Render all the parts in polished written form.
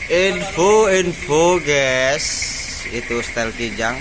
Info guys, itu style Kijang.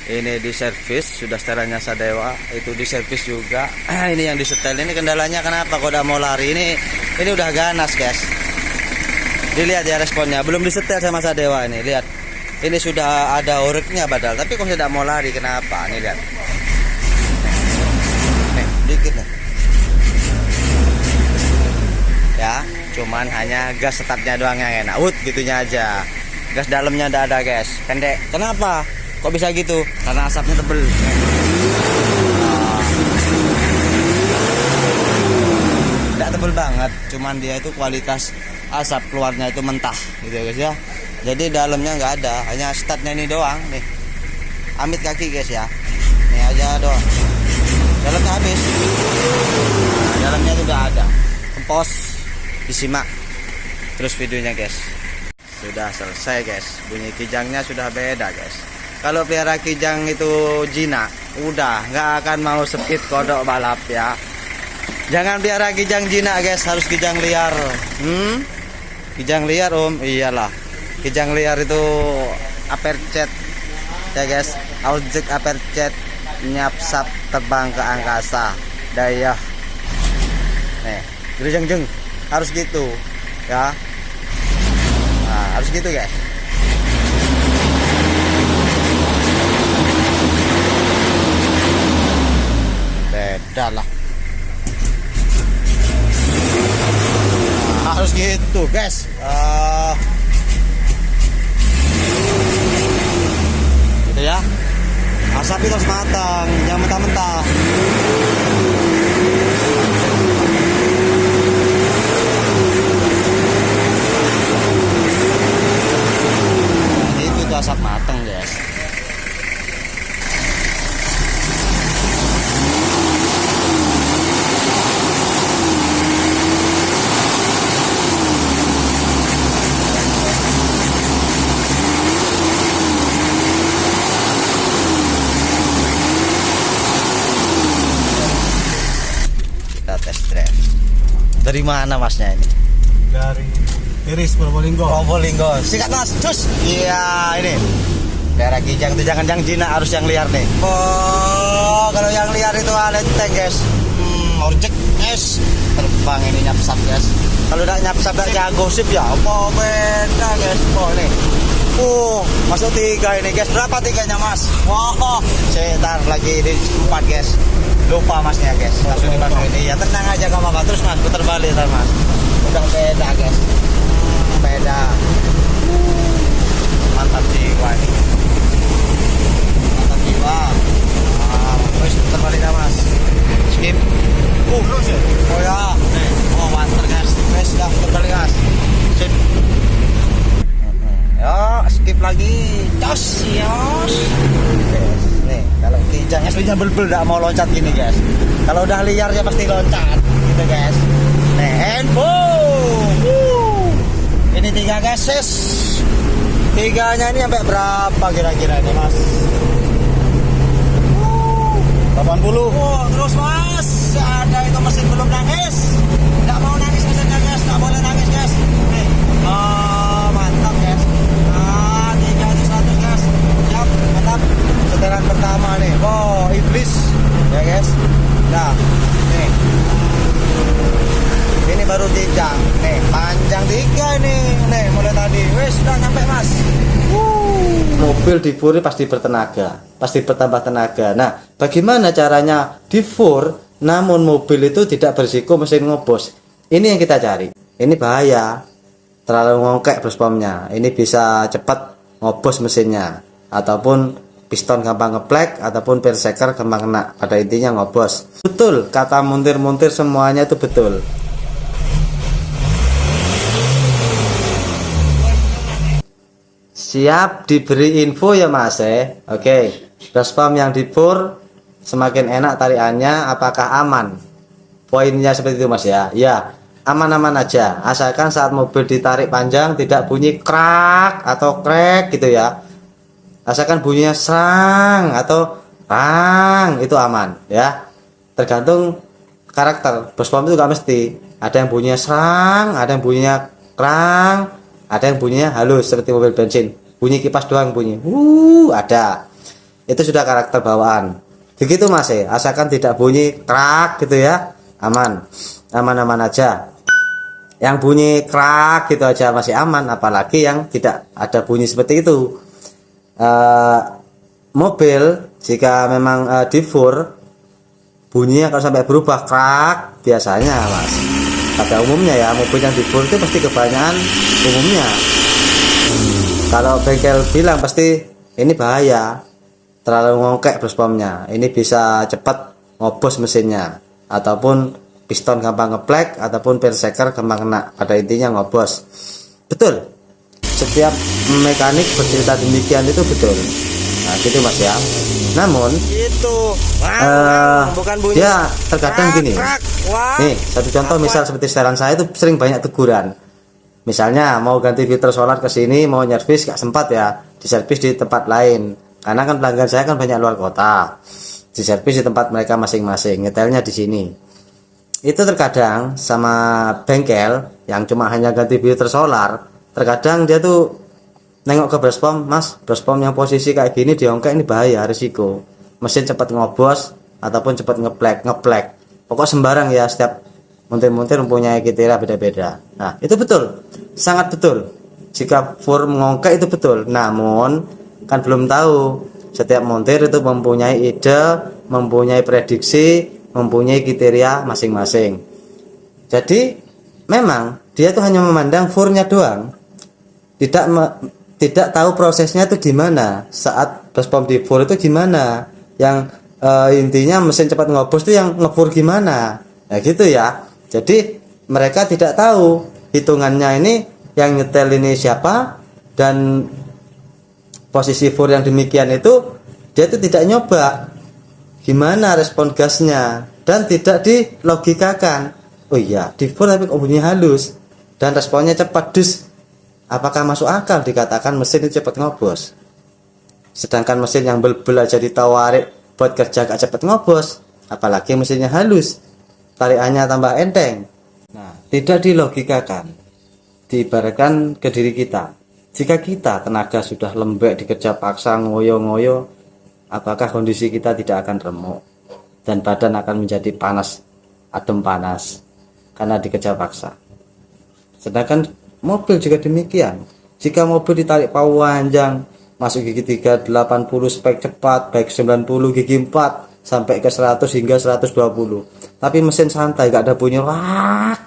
Ini di servis, sudah setelahnya Sadewa, itu di servis juga. Ini yang di setel. Ini kendalanya kenapa kok udah mau lari? Ini udah ganas guys. Dilihat ya responnya, belum disetel sama Sadewa ini. Lihat, ini sudah ada oreknya badal, tapi kok tidak mau lari? Kenapa? Nih lihat. Nih, dikit nih. Ya, cuman hanya gas startnya doang yang enak. Gitunya aja. Gas dalamnya tidak ada guys, pendek. Kenapa kok bisa gitu? Karena asapnya tebel. Tidak tebel banget, cuman dia itu kualitas asap keluarnya itu mentah gitu guys ya. Jadi dalamnya nggak ada, hanya startnya ini doang nih. Amit kaki guys ya. Nih aja doang. Dalamnya habis. Nah, dalamnya itu udah ada. Kempos, disimak terus videonya guys. Sudah selesai guys, bunyi Kijangnya sudah beda guys. Kalau pelihara Kijang itu jinak, udah nggak akan mau speed kodok balap ya. Jangan pelihara Kijang jinak guys, harus Kijang liar. Kijang liar om, iyalah. Kijang liar itu apercet ya guys, aujek apercet, nyapsap terbang ke angkasa, daya. Nih, jeng harus gitu ya. Nah, harus gitu guys. Beda lah. Nah, harus gitu guys. Gitu ya. Asap itu harus matang, jangan mentah-mentah. Asap matang guys. Kita tes drive. Dari mana masnya ini? Dari Iris Probolinggo. Probolinggo. Sikat mas, cus. Iya ini. Daerah Kijang itu jangan yang jinak, harus yang liar nih. Oh, kalau yang liar itu alenteng guys. Orjek es. Terbang ini nyapsap guys. Kalau udah nyapsap gak jago sip ya. Apa beda guys. Oh nih. Masuk 3 ini guys. Berapa 3-nya mas? Wow, sebentar lagi di 4 guys. Lupa masnya guys. Langsung dimasukin. Iya tenang aja gak apa-apa. Terus mas putar balik ntar mas. Udah beda guys. Beda. Mantap jiwa nih. Mantap jiwa. Terus putar balik dah mas. Skip. Terus ya? Oh ya. Oh mantap guys. Terus dah putar balik mas. Sip. Ya skip lagi. Cos. Yos. Yes. Nih kalau Kijang aslinya bel-bel gak mau loncat gini guys. Kalau udah liar ya pasti loncat. Gitu guys. Nih handphone. Ini 3 guys, 3-nya ini sampai berapa kira-kira ini mas? 80. Oh, terus mas, ada itu mesin belum nangis. Nggak mau nangis mesinnya guys, nggak boleh nangis guys. Nih, mantap guys. 3 itu 100 guys. Siap, mantap. Setelan pertama nih, iblis ya guys. Nah, nih. Ini baru Kijang, nih panjang 3 nih mulai tadi, wes sudah nyampe mas. Mobil di fur pasti bertenaga, pasti bertambah tenaga. Nah, bagaimana caranya di fur, namun mobil itu tidak berisiko mesin ngobos? Ini yang kita cari. Ini bahaya, terlalu ngongkek bruspomnya. Ini bisa cepat ngobos mesinnya, ataupun piston gampang ngeplek, ataupun perseker gampang kena. Pada intinya ngobos. Betul, kata muntir-muntir semuanya itu betul. Siap diberi info ya mas Oke, bruspom yang di fur semakin enak tarikannya. Apakah aman? Poinnya seperti itu mas ya. Ya, aman-aman aja, asalkan saat mobil ditarik panjang tidak bunyi krak atau krek gitu ya. Asalkan bunyinya serang atau rang, itu aman ya. Tergantung karakter bruspom itu gak mesti. Ada yang bunyinya serang, ada yang bunyinya krang, Ada yang bunyinya halus seperti mobil bensin, bunyi kipas doang bunyi. Ada. Itu sudah karakter bawaan. Begitu Mas, asalkan tidak bunyi krak gitu ya, aman. Aman-aman aja. Yang bunyi krak gitu aja masih aman, apalagi yang tidak ada bunyi seperti itu. Mobil jika memang di-fur, bunyinya kalau sampai berubah krak biasanya Mas, pada umumnya ya, mobil yang di-fur itu pasti kebanyakan umumnya. Kalau bengkel bilang pasti ini bahaya, terlalu ngongkek bruspomnya, ini bisa cepat ngobos mesinnya, ataupun piston gampang ngeplek, ataupun perseker gampang kena. Pada intinya ngobos. Betul, setiap mekanik bercerita demikian itu betul. Nah gitu Mas ya. Namun itu bukan bunyi. dia terkadang gini. Nih satu contoh, misal seperti setelan saya itu sering banyak teguran. Misalnya mau ganti filter solar ke sini, mau nyervis gak sempat ya, diservis di tempat lain. Karena kan pelanggan saya kan banyak luar kota, diservis di tempat mereka masing-masing, nyetelnya di sini. Itu terkadang sama bengkel yang cuma hanya ganti filter solar, terkadang dia tuh nengok ke bruspom, Mas, bruspom yang posisi kayak gini diongkek, ini bahaya, risiko mesin cepat ngobos ataupun cepat ngeplek. Pokok sembarang ya, setiap montir-montir mempunyai kriteria beda-beda. Nah itu betul, sangat betul. Jika fur ngongkek itu betul. Namun kan belum tahu, setiap montir itu mempunyai ide, mempunyai prediksi, mempunyai kriteria masing-masing. Jadi memang dia tuh hanya memandang furnya doang, tidak tahu prosesnya itu gimana, saat bruspom di fur itu gimana, yang intinya mesin cepat ngobos itu yang ngefur gimana. Nah gitu ya. Jadi mereka tidak tahu hitungannya ini, yang nyetel ini siapa, dan posisi fur yang demikian itu dia itu tidak nyoba gimana respon gasnya, dan tidak dilogikakan. Oh iya, di fur tapi kok bunyi halus dan responnya cepat, dus apakah masuk akal dikatakan mesin itu cepat ngobos? Sedangkan mesin yang bel-bel aja ditawarik buat kerja gak cepat ngobos, apalagi mesinnya halus, tarikannya tambah enteng. Nah, tidak dilogikakan, diibaratkan ke diri kita. Jika kita tenaga sudah lembek dikerja paksa, ngoyo-ngoyo, apakah kondisi kita tidak akan remuk dan badan akan menjadi panas, adem panas karena dikerja paksa. Sedangkan mobil juga demikian. Jika mobil ditarik panjang, masuk gigi 380 spek cepat, baik 90 gigi 4 sampai ke 100 hingga 120, tapi mesin santai, gak ada bunyi rak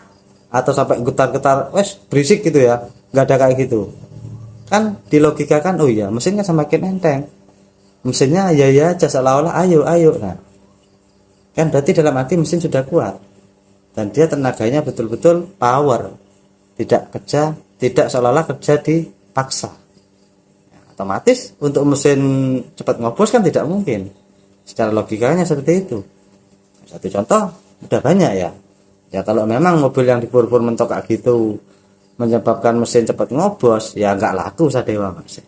atau sampai getar-getar wes berisik gitu ya, gak ada kayak gitu. Kan dilogikakan, oh iya mesin kan semakin enteng, mesinnya ya aja seolah-olah ayo. Nah kan berarti dalam arti mesin sudah kuat dan dia tenaganya betul-betul power, tidak seolah-olah kerja dipaksa. Nah, otomatis untuk mesin cepat ngobos kan tidak mungkin. Secara logikanya seperti itu. Satu contoh udah banyak ya. Ya kalau memang mobil yang dipur-pur mentok kayak gitu menyebabkan mesin cepat ngobos, ya nggak laku Sadewa Mas.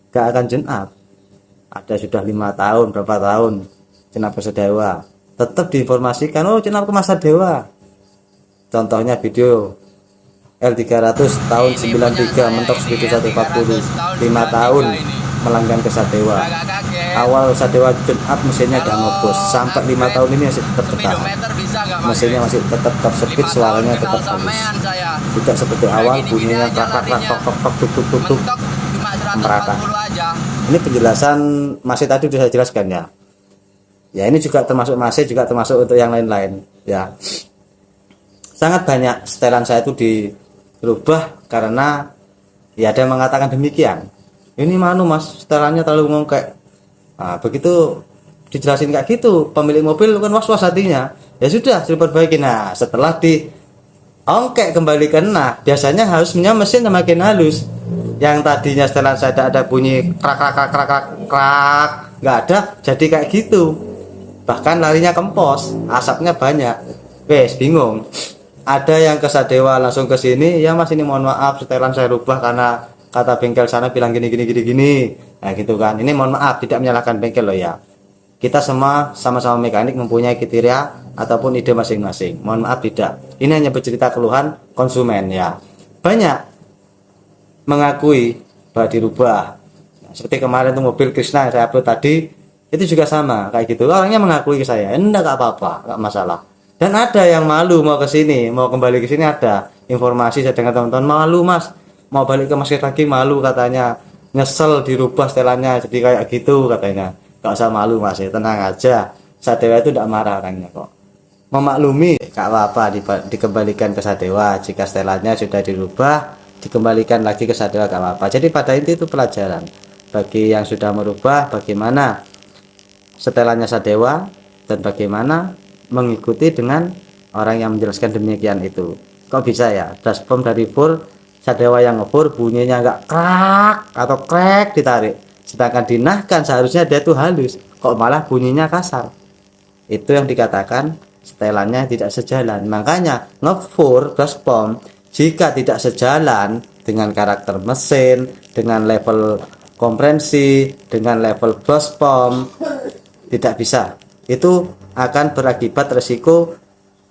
Nggak akan tune up. Ada sudah 5 tahun, berapa tahun tune up ke Sadewa, tetap diinformasikan, oh tune up ke Mas Sadewa. Contohnya video L300 tahun 93 mentok speed 140, 5 tahun melanggan ke Sadewa. Awal Sadewa tune up mesinnya udah ngobos, sampai 5 tahun ini masih tetap bertahan. Mesinnya masih tetap top speed, suaranya tetap halus. Tidak seperti awal bunyinya krak tuk merata. Ini penjelasan masih tadi sudah saya jelaskan ya. Ya ini juga termasuk masih juga termasuk untuk yang lain-lain ya. Sangat banyak setelan saya itu dirubah karena ya ada yang mengatakan demikian. Ini manu Mas, setelannya terlalu ngongkek. Nah, begitu dijelasin kayak gitu, pemilik mobil kan was-was hatinya. Ya sudah, diperbaiki. Nah, setelah diongkek kembali kena, biasanya harusnya mesin semakin halus. Yang tadinya setelan saya ada bunyi krak, nggak ada, jadi kayak gitu. Bahkan larinya kempos, asapnya banyak. Wes bingung. Ada yang ke Sadewa langsung ke sini, ya Mas ini mohon maaf setelan saya rubah karena kata bengkel sana bilang gini. Nah gitu kan. Ini mohon maaf, tidak menyalahkan bengkel loh ya. Kita semua sama-sama mekanik mempunyai kriteria ataupun ide masing-masing. Mohon maaf tidak. Ini hanya bercerita keluhan konsumen ya. Banyak mengakui bahwa dirubah. Nah, seperti kemarin tuh mobil Krishna yang saya upload tadi, itu juga sama kayak gitu. Orangnya mengakui ke saya, enggak apa-apa, enggak masalah. Dan ada yang malu mau ke sini, mau kembali ke sini, ada informasi saya dengar teman-teman, malu Mas, mau balik ke masjid lagi malu katanya, nyesel dirubah setelannya jadi kayak gitu katanya. Enggak usah malu Mas, ya tenang aja. Sadewa itu enggak marah orangnya kok. Memaklumi, gak apa-apa dikembalikan ke Sadewa. Jika setelannya sudah dirubah, dikembalikan lagi ke Sadewa, gak apa-apa. Jadi pada inti itu pelajaran bagi yang sudah merubah, bagaimana setelannya Sadewa dan bagaimana mengikuti dengan orang yang menjelaskan demikian itu. Kok bisa ya daspom dari full, Sadewa yang ngebur bunyinya nggak krak atau krek ditarik, sedangkan dinahkan seharusnya dia tuh halus, kok malah bunyinya kasar. Itu yang dikatakan setelannya tidak sejalan. Makanya ngefur daspom jika tidak sejalan dengan karakter mesin, dengan level kompresi, dengan level daspom, tidak bisa. Itu akan berakibat resiko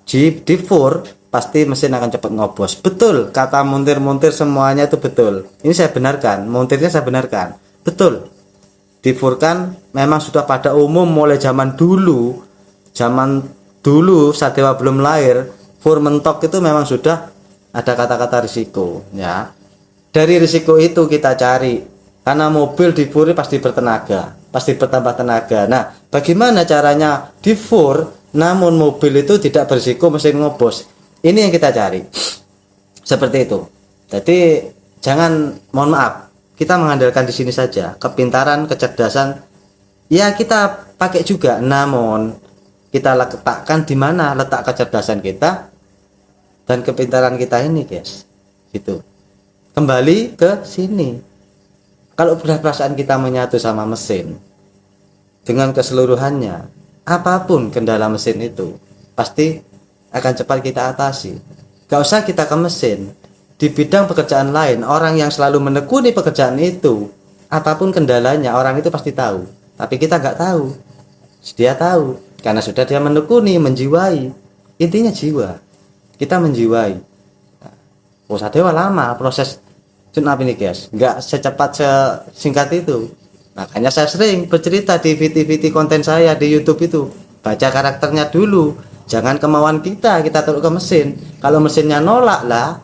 di fur, pasti mesin akan cepat ngobos. Betul, kata montir-montir semuanya itu betul. Ini saya benarkan, montirnya saya benarkan. Betul. Di fur kan memang sudah pada umum mulai zaman dulu Sadewa belum lahir, fur mentok itu memang sudah ada kata-kata risiko ya. Dari risiko itu kita cari, karena mobil di fur pasti bertenaga, pasti bertambah tenaga. Nah, bagaimana caranya di fur namun mobil itu tidak berisiko mesin ngobos? Ini yang kita cari. Seperti itu. Jadi jangan, mohon maaf, kita mengandalkan di sini saja kepintaran, kecerdasan. Ya kita pakai juga, namun kita letakkan di mana letak kecerdasan kita dan kepintaran kita ini, guys. Gitu. Kembali ke sini. Kalau sudah perasaan kita menyatu sama mesin dengan keseluruhannya, apapun kendala mesin itu pasti akan cepat kita atasi. Gak usah kita ke mesin. Di bidang pekerjaan lain, orang yang selalu menekuni pekerjaan itu, apapun kendalanya, orang itu pasti tahu. Tapi kita nggak tahu. Dia tahu karena sudah dia menekuni, menjiwai. Intinya jiwa. Kita menjiwai. Sadewa lama proses tune up ini, guys. Nggak secepat sesingkat itu. Makanya saya sering bercerita di VT konten saya di YouTube itu. Baca karakternya dulu. Jangan kemauan kita taruh ke mesin. Kalau mesinnya nolak lah,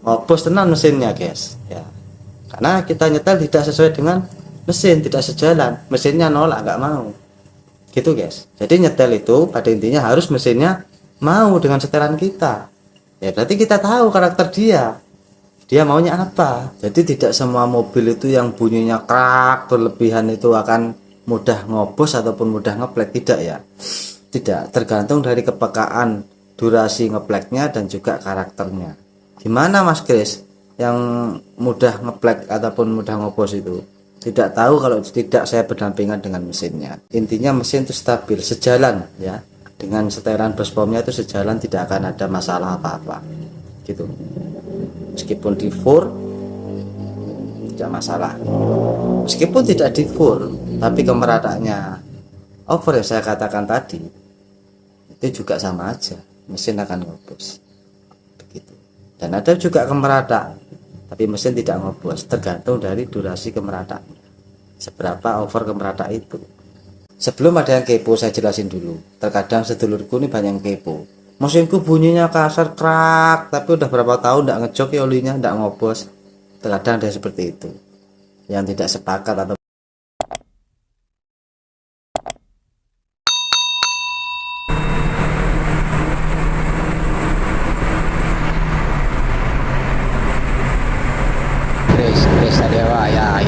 ngobos tenan mesinnya, guys. Ya. Karena kita nyetel tidak sesuai dengan mesin, tidak sejalan. Mesinnya nolak, nggak mau. Gitu, guys. Jadi nyetel itu pada intinya harus mesinnya mau dengan setelan kita. Ya berarti kita tahu karakter dia maunya apa. Jadi tidak semua mobil itu yang bunyinya krak berlebihan itu akan mudah ngobos ataupun mudah ngeplek, tidak ya. Tidak, tergantung dari kepekaan durasi ngepleknya dan juga karakternya. Gimana Mas Kris yang mudah ngeplek ataupun mudah ngobos itu? Tidak tahu kalau tidak saya berdampingan dengan mesinnya. Intinya mesin itu stabil, sejalan ya. Dengan setelan baspomnya itu sejalan, tidak akan ada masalah apa-apa. Gitu. Meskipun di fur tidak masalah. Meskipun tidak di fur, tapi kemerataannya over yang saya katakan tadi, itu juga sama aja. Mesin akan ngobos. Begitu. Dan ada juga kemerata, tapi mesin tidak ngobos, tergantung dari durasi kemerata, seberapa over kemerata itu. Sebelum ada yang kepo, saya jelasin dulu. Terkadang sedulurku ini banyak yang kepo, mesinku bunyinya kasar krak, tapi udah berapa tahun tidak ngejok ya olinya, tidak ngobos. Terkadang ada seperti itu, yang tidak sepakat atau Kris Sadewa ya